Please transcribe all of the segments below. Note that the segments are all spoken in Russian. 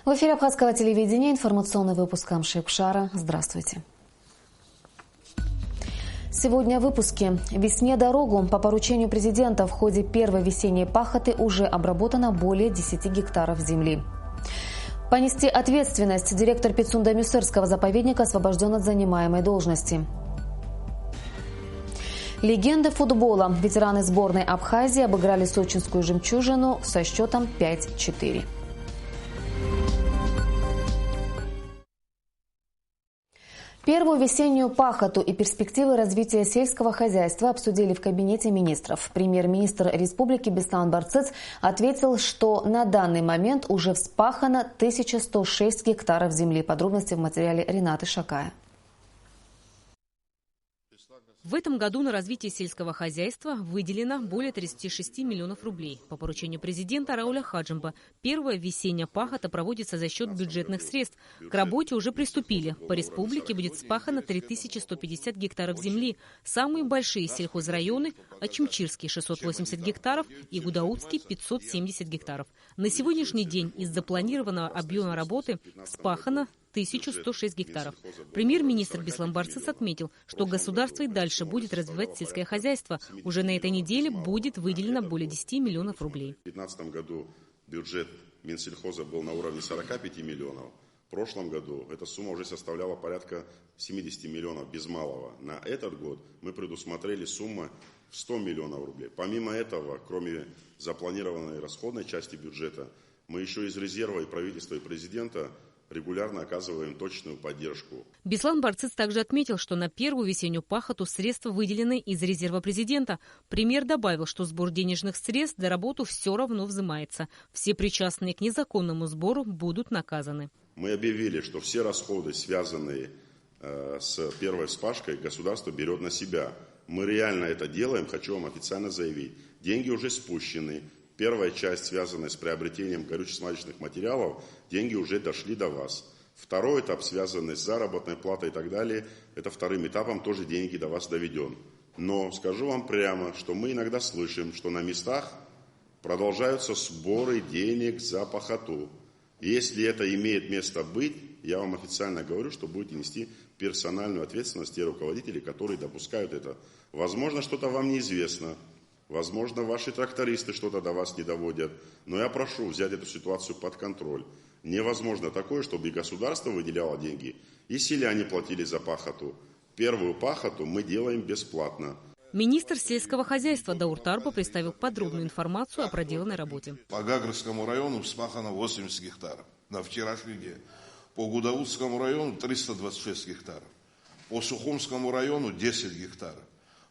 В эфире Абхазского телевидения информационный выпуск Амши-Пшара. Здравствуйте. Сегодня в выпуске. Весне дорогу. По поручению президента в ходе первой весенней пахоты уже обработано более 10 гектаров земли. Понести ответственность. Директор Пицунда-Мюссерского заповедника освобожден от занимаемой должности. Легенды футбола. Ветераны сборной Абхазии обыграли сочинскую «Жемчужину» со счетом 5-4. Первую весеннюю пахоту и перспективы развития сельского хозяйства обсудили в кабинете министров. Премьер-министр республики Беслан Барцыц ответил, что на данный момент уже вспахано 1106 гектаров земли. Подробности в материале Ренаты Шакая. В этом году на развитие сельского хозяйства выделено более 36 миллионов рублей. По поручению президента Рауля Хаджимба первая весенняя пахота проводится за счет бюджетных средств. К работе уже приступили. По республике будет вспахано 3150 гектаров земли. Самые большие сельхозрайоны – Ачимчирский – 680 гектаров и Гудаутский – 570 гектаров. На сегодняшний день из запланированного объема работы вспахано 1106 гекаров. Премьер-министр Беслан Барцыц отметил, что государство и дальше будет развивать сельское хозяйство. Уже на этой неделе будет выделено более 10 миллионов рублей. В 2015 году бюджет Минсельхоза был на уровне 45 миллионов. В прошлом году эта сумма уже составляла порядка 70 миллионов без малого. На этот год мы предусмотрели сумму в 100 миллионов рублей. Помимо этого, кроме запланированной расходной части бюджета, мы еще из резерва и правительства, и президента регулярно оказываем точную поддержку. Беслан Барцыц также отметил, что на первую весеннюю пахоту средства выделены из резерва президента. Премьер добавил, что сбор денежных средств за работу все равно взимается. Все причастные к незаконному сбору будут наказаны. Мы объявили, что все расходы, связанные с первой вспашкой, государство берет на себя. Мы реально это делаем, хочу вам официально заявить. Деньги уже спущены. Первая часть, связанная с приобретением горюче-смазочных материалов, деньги уже дошли до вас. Второй этап, связанный с заработной платой и так далее, это вторым этапом тоже деньги до вас доведен. Но скажу вам прямо, что мы иногда слышим, что на местах продолжаются сборы денег за пахоту. Если это имеет место быть, я вам официально говорю, что будете нести персональную ответственность те руководители, которые допускают это. Возможно, что-то вам неизвестно. Возможно, ваши трактористы что-то до вас не доводят. Но я прошу взять эту ситуацию под контроль. Невозможно такое, чтобы и государство выделяло деньги, и селяне платили за пахоту. Первую пахоту мы делаем бесплатно. Министр сельского хозяйства Даур Тарба представил подробную информацию о проделанной работе. По Гагрскому району вспахано 80 гектаров на вчерашний день. По Гудаутскому району 326 гектаров. По Сухумскому району 10 гектаров.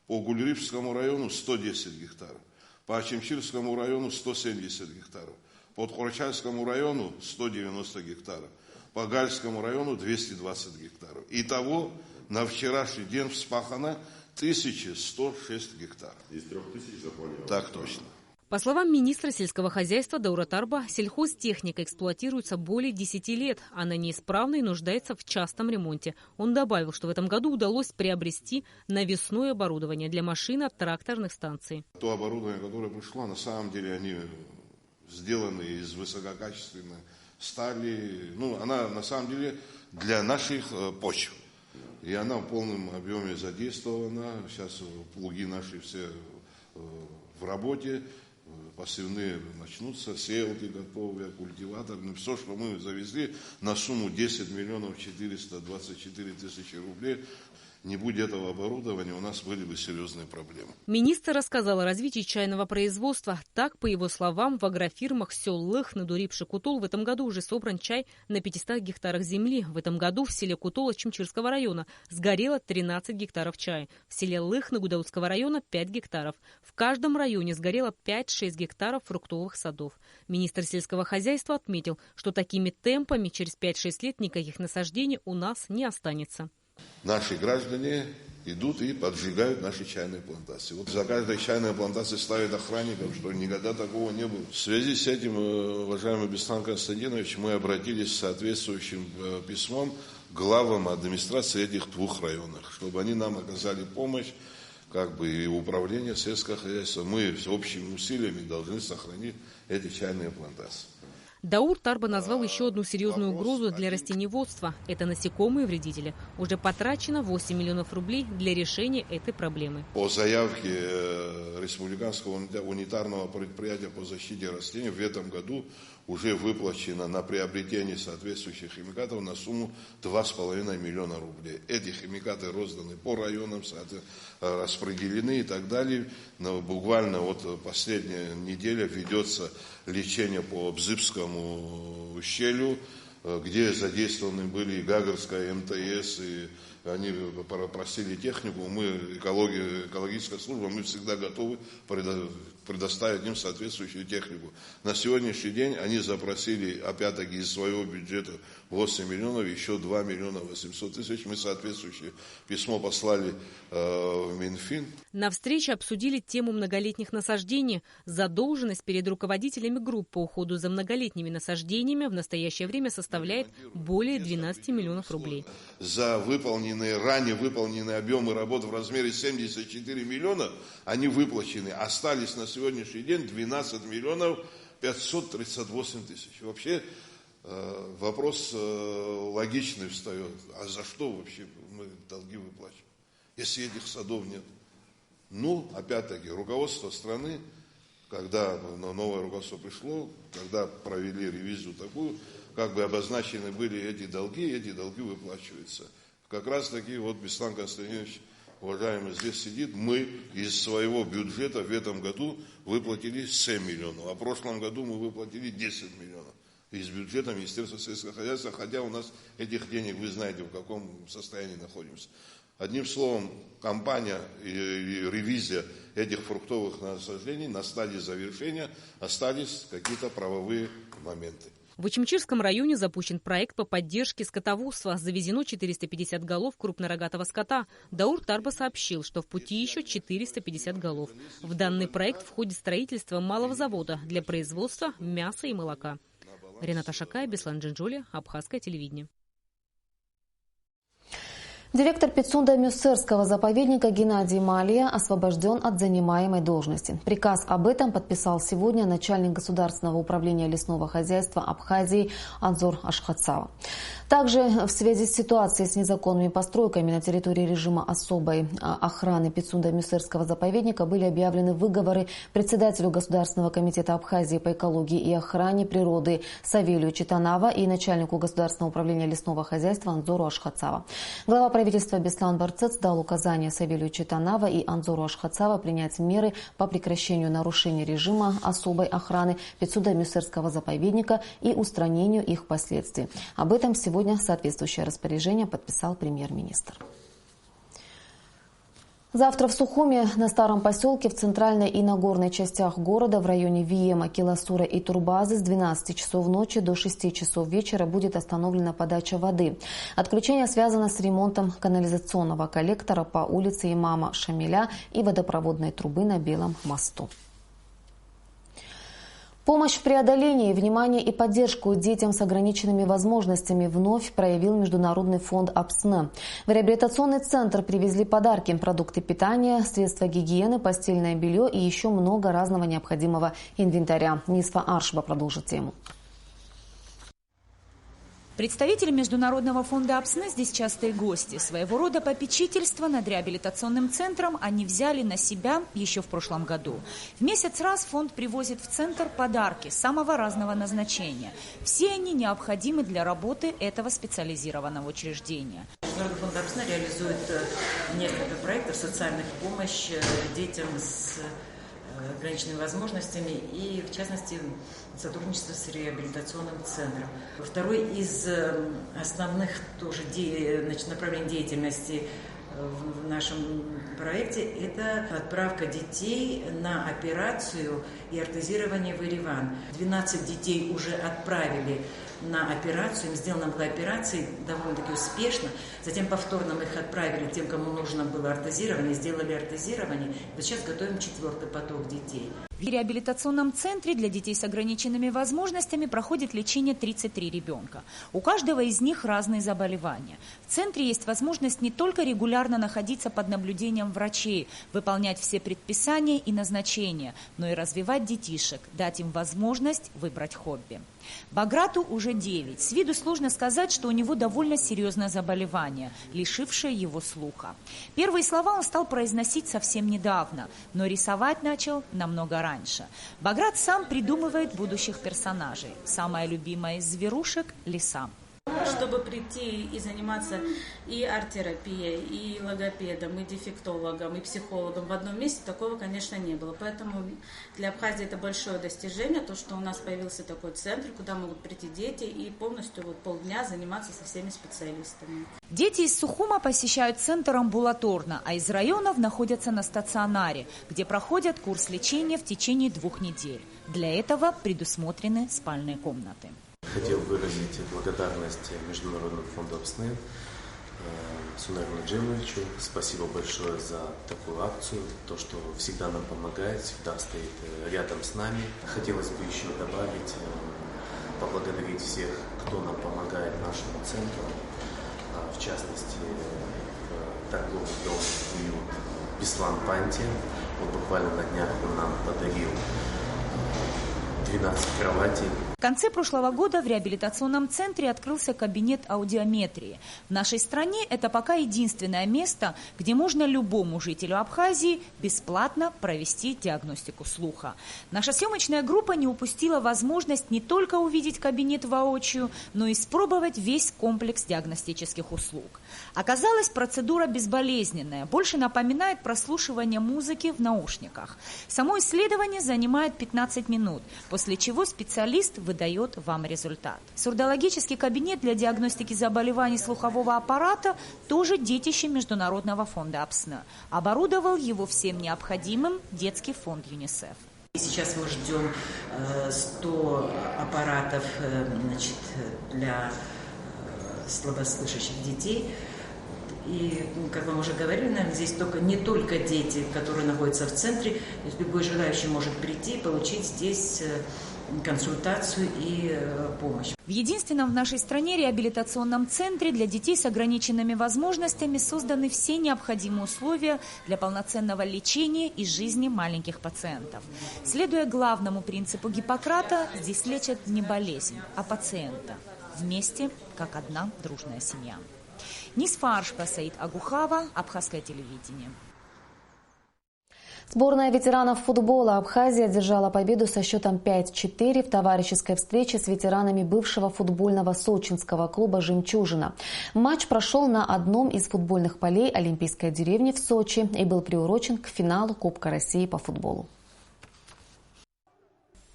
По Гульрипскому району 110 гектаров, по Ачимчирскому району 170 гектаров, по Тхорчальскому району 190 гектаров, по Гальскому району 220 гектаров. Итого на вчерашний день вспахано 1106 гектаров. Из 3000 запланировано? Так точно. По словам министра сельского хозяйства Даура Тарба, сельхозтехника эксплуатируется более 10 лет. Она неисправна и нуждается в частом ремонте. Он добавил, что в этом году удалось приобрести навесное оборудование для машино-тракторных станций. То оборудование, которое пришло, на самом деле они сделаны из высококачественной стали. Она на самом деле для наших почв. И она в полном объеме задействована. Сейчас плуги наши все в работе. Посевные начнутся, сеялки готовые, культиватор. Все, что мы завезли на сумму 10 миллионов 424 тысячи рублей. Не будь этого оборудования, у нас были бы серьезные проблемы. Министр рассказал о развитии чайного производства. Так, по его словам, в агрофирмах сел Лыхны, Дурипши, Кутул в этом году уже собран чай на 500 гектарах земли. В этом году в селе Кутул Ачимчирского района сгорело 13 гектаров чая. В селе Лыхны Гудаутского района 5 гектаров. В каждом районе сгорело 5-6 гектаров фруктовых садов. Министр сельского хозяйства отметил, что такими темпами через 5-6 лет никаких насаждений у нас не останется. Наши граждане идут и поджигают наши чайные плантации. Вот за каждой чайной плантацией ставят охранников, что никогда такого не было. В связи с этим, уважаемый Беслан Константинович, мы обратились с соответствующим письмом к главам администрации этих двух районов, чтобы они нам оказали помощь, и управление сельского хозяйства. Мы с общими усилиями должны сохранить эти чайные плантации. Даур Тарба назвал еще одну серьезную угрозу для растениеводства. Это насекомые-вредители. Уже потрачено 8 миллионов рублей для решения этой проблемы. По заявке Республиканского унитарного предприятия по защите растений в этом году уже выплачено на приобретение соответствующих химикатов на сумму 2,5 миллиона рублей. Эти химикаты розданы по районам, распределены и так далее. Но буквально вот последняя неделя ведется лечение по Бзыбскому ущелью, где задействованы были и Гагарская МТС, и они просили технику. Мы, экологическая служба, мы всегда готовы предоставить им соответствующую технику. На сегодняшний день они запросили, опять-таки, из своего бюджета 8 миллионов, еще 2 миллиона 800 тысяч. Мы соответствующее письмо послали в Минфин. На встрече обсудили тему многолетних насаждений. Задолженность перед руководителями групп по уходу за многолетними насаждениями в настоящее время составляет более 12 миллионов рублей. За ранее выполненные объемы работ в размере 74 миллиона, они выплачены. Остались на сегодняшний день 12 миллионов 538 тысяч. Вообще вопрос логичный встает. А за что вообще мы долги выплачиваем, если этих садов нет? Ну, опять-таки, руководство страны, когда новое руководство пришло, когда провели ревизию такую, как бы обозначены были эти долги выплачиваются. Как раз таки, вот Беслан Константинович, уважаемый, здесь сидит, мы из своего бюджета в этом году выплатили 7 миллионов, а в прошлом году мы выплатили 10 миллионов из бюджета Министерства сельского хозяйства, хотя у нас этих денег, вы знаете, в каком состоянии находимся. Одним словом, кампания и ревизия этих фруктовых насаждений на стадии завершения, остались какие-то правовые моменты. В Учимчирском районе запущен проект по поддержке скотоводства. Завезено 450 голов крупнорогатого скота. Даур Тарба сообщил, что в пути еще 450 голов. В данный проект входит строительство малого завода для производства мяса и молока. Рената Шакая, Беслан Джинджоли, Абхазское телевидение. Директор Пицунда-Мюссерского заповедника Геннадий Малия освобожден от занимаемой должности. Приказ об этом подписал сегодня начальник Государственного управления лесного хозяйства Абхазии Анзор Ашхатсава. Также в связи с ситуацией с незаконными постройками на территории режима особой охраны Пицунда-Мюссерского заповедника были объявлены выговоры председателю Государственного комитета Абхазии по экологии и охране природы Савелию Читанава и начальнику Государственного управления лесного хозяйства Анзору Ашхатсава. Глава правительства Беслан Барцец дал указание Савелию Читанава и Анзору Ашхатсава принять меры по прекращению нарушений режима особой охраны Пицунда-Мюссерского заповедника и устранению их последствий. Об этом сегодня соответствующее распоряжение подписал премьер-министр. Завтра в Сухуме, на Старом поселке, в центральной и нагорной частях города, в районе Виема, Киласура и Турбазы с 12 часов ночи до 6 часов вечера будет остановлена подача воды. Отключение связано с ремонтом канализационного коллектора по улице Имама Шамиля и водопроводной трубы на Белом мосту. Помощь в преодолении, внимание и поддержку детям с ограниченными возможностями вновь проявил Международный фонд АПСН. В реабилитационный центр привезли подарки, продукты питания, средства гигиены, постельное белье и еще много разного необходимого инвентаря. Нисфа Аршба продолжит тему. Представители Международного фонда АПСН здесь частые гости. Своего рода попечительство над реабилитационным центром они взяли на себя еще в прошлом году. В месяц раз фонд привозит в центр подарки самого разного назначения. Все они необходимы для работы этого специализированного учреждения. Международный фонд АПСН реализует несколько проектов социальных помощь детям с ограниченными возможностями и, в частности, сотрудничество с реабилитационным центром. Второй из основных тоже направлений деятельности в нашем проекте – это отправка детей на операцию и ортезирование в Ереван. 12 детей уже отправили на операцию, им сделана была операция довольно-таки успешно. Затем повторно мы их отправили тем, кому нужно было ортезирование, сделали ортезирование. Вот сейчас готовим 4-й поток детей. В реабилитационном центре для детей с ограниченными возможностями проходит лечение 33 ребенка. У каждого из них разные заболевания. В центре есть возможность не только регулярно находиться под наблюдением врачей, выполнять все предписания и назначения, но и развивать детишек, дать им возможность выбрать хобби. Баграту уже 9. С виду сложно сказать, что у него довольно серьезное заболевание, лишившее его слуха. Первые слова он стал произносить совсем недавно, но рисовать начал намного раньше. Баграт сам придумывает будущих персонажей. Самая любимая из зверушек – лиса. Чтобы прийти и заниматься и арт-терапией, и логопедом, и дефектологом, и психологом в одном месте, такого, конечно, не было. Поэтому для Абхазии это большое достижение, то, что у нас появился такой центр, куда могут прийти дети и полностью полдня заниматься со всеми специалистами. Дети из Сухума посещают центр амбулаторно, а из районов находятся на стационаре, где проходят курс лечения в течение 2 недель. Для этого предусмотрены спальные комнаты. Хотел выразить благодарность Международному фонду АПСНы Сунару Наджимовичу. Спасибо большое за такую акцию, то, что всегда нам помогает, всегда стоит рядом с нами. Хотелось бы еще добавить, поблагодарить всех, кто нам помогает нашему центру, в частности, торговый дом Беслан Панти. Вот буквально на днях он нам подарил 12 кроватей. В конце прошлого года в реабилитационном центре открылся кабинет аудиометрии. В нашей стране это пока единственное место, где можно любому жителю Абхазии бесплатно провести диагностику слуха. Наша съемочная группа не упустила возможность не только увидеть кабинет воочию, но и испробовать весь комплекс диагностических услуг. Оказалось, процедура безболезненная, больше напоминает прослушивание музыки в наушниках. Само исследование занимает 15 минут, после чего специалист выдает вам результат. Сурдологический кабинет для диагностики заболеваний слухового аппарата тоже детище Международного фонда АПСНа. Оборудовал его всем необходимым детский фонд ЮНИСЕФ. Сейчас мы ждем 100 аппаратов для слабослышащих детей. И, как вам уже говорили, наверное, здесь не только дети, которые находятся в центре, любой желающий может прийти и получить здесь консультацию и помощь. В единственном в нашей стране реабилитационном центре для детей с ограниченными возможностями созданы все необходимые условия для полноценного лечения и жизни маленьких пациентов. Следуя главному принципу Гиппократа, здесь лечат не болезнь, а пациента. Вместе, как одна дружная семья. Нисфа Аршка, Саид Агухава, Абхазское телевидение. Сборная ветеранов футбола Абхазии одержала победу со счетом 5-4 в товарищеской встрече с ветеранами бывшего футбольного сочинского клуба «Жемчужина». Матч прошел на одном из футбольных полей Олимпийской деревни в Сочи и был приурочен к финалу Кубка России по футболу.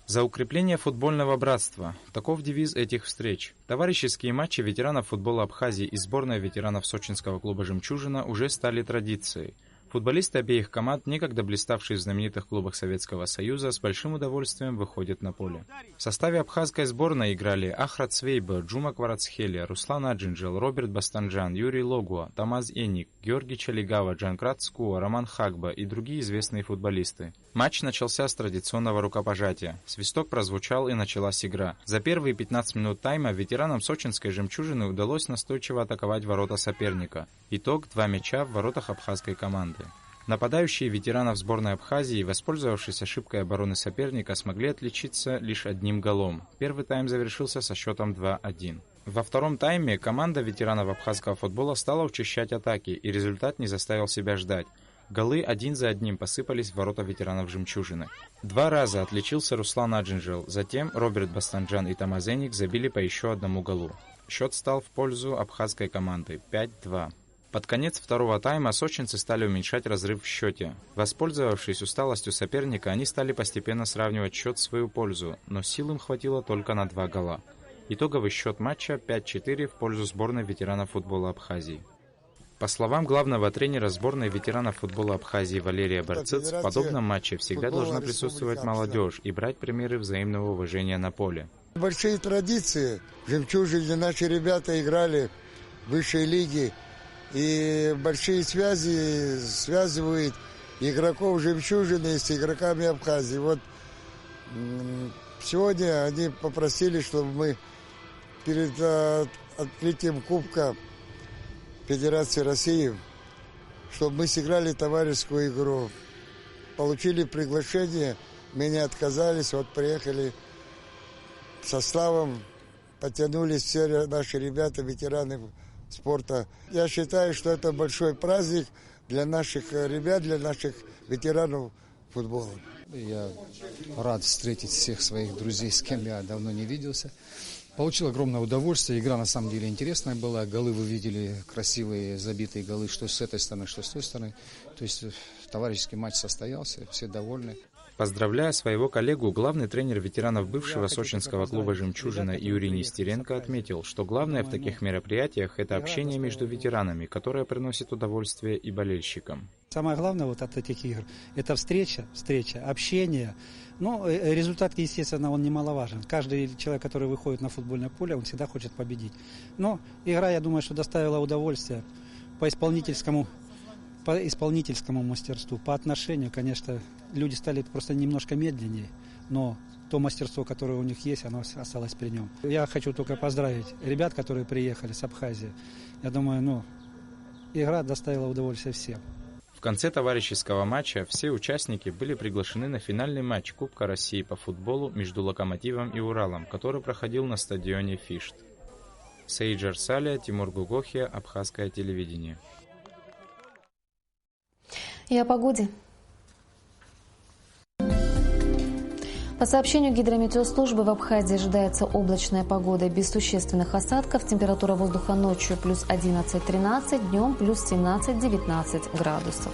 За укрепление футбольного братства. Таков девиз этих встреч. Товарищеские матчи ветеранов футбола Абхазии и сборной ветеранов сочинского клуба «Жемчужина» уже стали традицией. Футболисты обеих команд, некогда блиставшие в знаменитых клубах Советского Союза, с большим удовольствием выходят на поле. В составе абхазской сборной играли Ахрат Свейба, Джума Кварацхелия, Руслан Аджинджел, Роберт Бастанджан, Юрий Логуа, Тамаз Эник, Георгий Чалигава, Джанкрат Скуа, Роман Хагба и другие известные футболисты. Матч начался с традиционного рукопожатия. Свисток прозвучал и началась игра. За первые 15 минут тайма ветеранам сочинской «Жемчужины» удалось настойчиво атаковать ворота соперника. Итог – 2 мяча в воротах абхазской команды. Нападающие ветеранов сборной Абхазии, воспользовавшись ошибкой обороны соперника, смогли отличиться лишь 1 голом. Первый тайм завершился со счетом 2-1. Во втором тайме команда ветеранов абхазского футбола стала учащать атаки, и результат не заставил себя ждать. Голы один за одним посыпались в ворота ветеранов «Жемчужины». 2 раза отличился Руслан Аджинджел, затем Роберт Бастанджан и Тамаз Эник забили по еще 1 голу. Счет стал в пользу абхазской команды – 5-2. Под конец второго тайма сочинцы стали уменьшать разрыв в счете. Воспользовавшись усталостью соперника, они стали постепенно сравнивать счет в свою пользу, но сил им хватило только на 2 гола. Итоговый счет матча 5-4 в пользу сборной ветеранов футбола Абхазии. По словам главного тренера сборной ветеранов футбола Абхазии Валерия Барцыц, в подобном матче всегда должна присутствовать молодежь и брать примеры взаимного уважения на поле. Большие традиции. В «Жемчужине» наши ребята играли в высшей лиге. И большие связи связывают игроков «Жемчужины» с игроками Абхазии. Вот сегодня они попросили, чтобы мы перед открытием Кубка Федерации России, чтобы мы сыграли товарищескую игру. Получили приглашение, мы не отказались, вот приехали составом потянулись все наши ребята, ветераны спорта. Я считаю, что это большой праздник для наших ребят, для наших ветеранов футбола. Я рад встретить всех своих друзей, с кем я давно не виделся. Получил огромное удовольствие. Игра на самом деле интересная была. Голы вы видели, красивые забитые голы, что с этой стороны, что с той стороны. То есть товарищеский матч состоялся, все довольны. Поздравляя своего коллегу, главный тренер ветеранов бывшего сочинского клуба «Жемчужина» Юрий Нестеренко отметил, что главное в таких мероприятиях – это общение между ветеранами, которое приносит удовольствие и болельщикам. Самое главное вот от этих игр – это встреча, общение. Но результат, естественно, он немаловажен. Каждый человек, который выходит на футбольное поле, он всегда хочет победить. Но игра, я думаю, что доставила удовольствие по исполнительскому мастерству, по отношению, конечно, люди стали просто немножко медленнее, но то мастерство, которое у них есть, оно осталось при нем. Я хочу только поздравить ребят, которые приехали с Абхазии. Я думаю, игра доставила удовольствие всем. В конце товарищеского матча все участники были приглашены на финальный матч Кубка России по футболу между «Локомотивом» и «Уралом», который проходил на стадионе «Фишт». Сейджар Салия, Тимур Гугохия, Абхазское телевидение. И о погоде. По сообщению гидрометеослужбы, в Абхазии ожидается облачная погода без существенных осадков. Температура воздуха ночью плюс 11-13, днем плюс 17-19 градусов.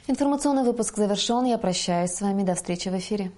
Информационный выпуск завершен. Я прощаюсь с вами. До встречи в эфире.